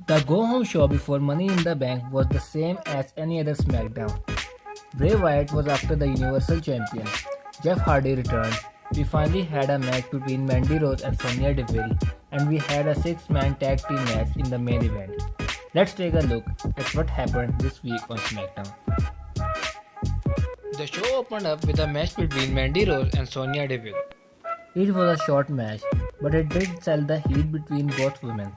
The go-home show before Money in the Bank was the same as any other SmackDown. Bray Wyatt was after the Universal Champion. Jeff Hardy returned. We finally had a match between Mandy Rose and Sonya Deville, and we had a six-man tag team match in the main event. Let's take a look at what happened this week on SmackDown. The show opened up with a match between Mandy Rose and Sonya Deville. It was a short match, but it did sell the heat between both women.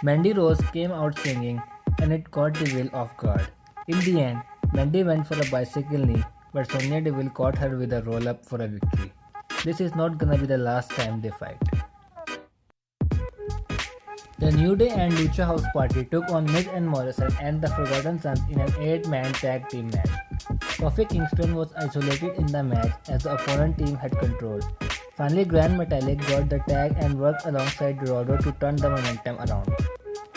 Mandy Rose came out swinging, and it caught Deville off guard. In the end, Mandy went for a bicycle knee, but Sonya Deville caught her with a roll-up for a victory. This is not gonna be the last time they fight. The New Day and Lucha House Party took on Miz and Morrison and the Forgotten Sons in an 8-man tag team match. Kofi Kingston was isolated in the match as the opponent team had control. Finally, Grand Metalik got the tag and worked alongside Dorado to turn the momentum around.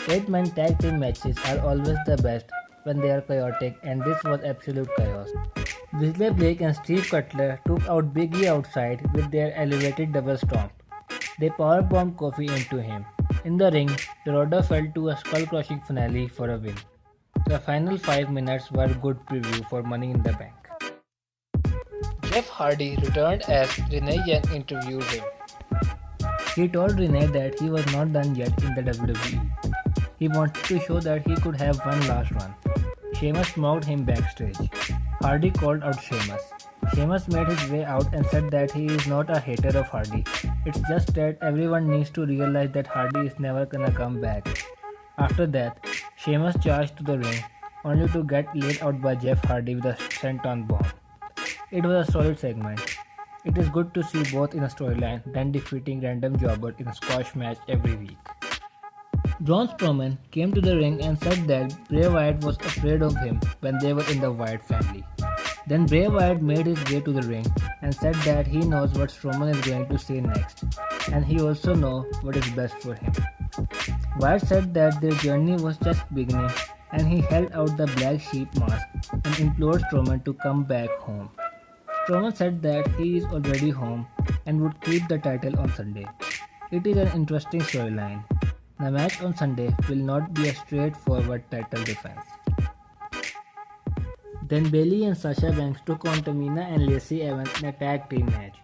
8-man tag team matches are always the best when they are chaotic, and this was absolute chaos. Wesley Blake and Steve Cutler took out Big E outside with their elevated double stomp. They powerbombed Kofi into him. In the ring, Dorado fell to a skull-crushing finale for a win. The final 5 minutes were good preview for Money in the Bank. Jeff Hardy returned as Renee Young interviewed him. He told Renee that he was not done yet in the WWE. He wanted to show that he could have one last run. Sheamus mocked him backstage. Hardy called out Sheamus. Sheamus made his way out and said that he is not a hater of Hardy. It's just that everyone needs to realize that Hardy is never gonna come back. After that, Sheamus charged to the ring, only to get laid out by Jeff Hardy with a senton bomb. It was a solid segment. It is good to see both in a storyline than defeating random jobbers in a squash match every week. Braun Strowman came to the ring and said that Bray Wyatt was afraid of him when they were in the Wyatt family. Then Bray Wyatt made his way to the ring and said that he knows what Strowman is going to say next, and he also knows what is best for him. Wyatt said that their journey was just beginning, and he held out the black sheep mask and implored Strowman to come back home. Strowman said that he is already home and would keep the title on Sunday. It is an interesting storyline. The match on Sunday will not be a straightforward title defense. Then Bayley and Sasha Banks took on Tamina and Lacey Evans in a tag team match.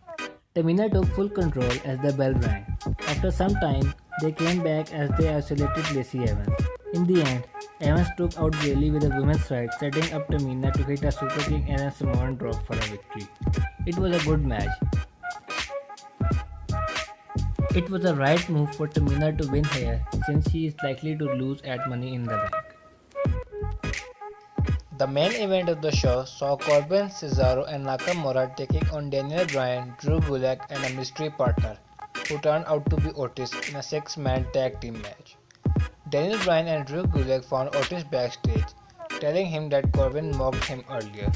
Tamina took full control as the bell rang. After some time, they came back as they isolated Lacey Evans. In the end, Evans took out Bayley with a women's right, setting up Tamina to hit a Super King and a Samoan drop for a victory. It was a good match. It was the right move for Tamina to win here, since she is likely to lose at Money in the Bank. The main event of the show saw Corbin, Cesaro and Nakamura taking on Daniel Bryan, Drew Gulak and a mystery partner, who turned out to be Otis in a 6-man tag team match. Daniel Bryan and Drew Gulak found Otis backstage, telling him that Corbin mocked him earlier.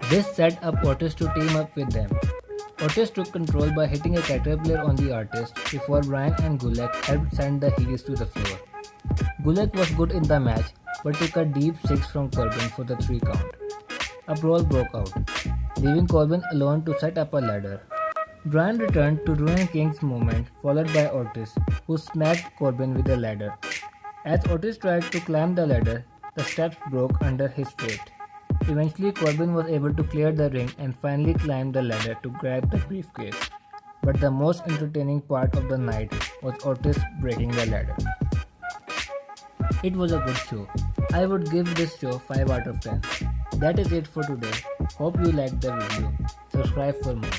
This set up Otis to team up with them. Otis took control by hitting a caterpillar on the artist before Bryan and Gulak helped send the heels to the floor. Gulak was good in the match but took a deep 6 from Corbin for the 3 count. A brawl broke out, leaving Corbin alone to set up a ladder. Bryan returned to ruin King's movement, followed by Otis, who smacked Corbin with the ladder. As Otis tried to climb the ladder, the steps broke under his weight. Eventually, Corbin was able to clear the ring and finally climb the ladder to grab the briefcase. But the most entertaining part of the night was Otis breaking the ladder. It was a good show. I would give this show 5 out of 10. That is it for today. Hope you liked the video. Subscribe for more.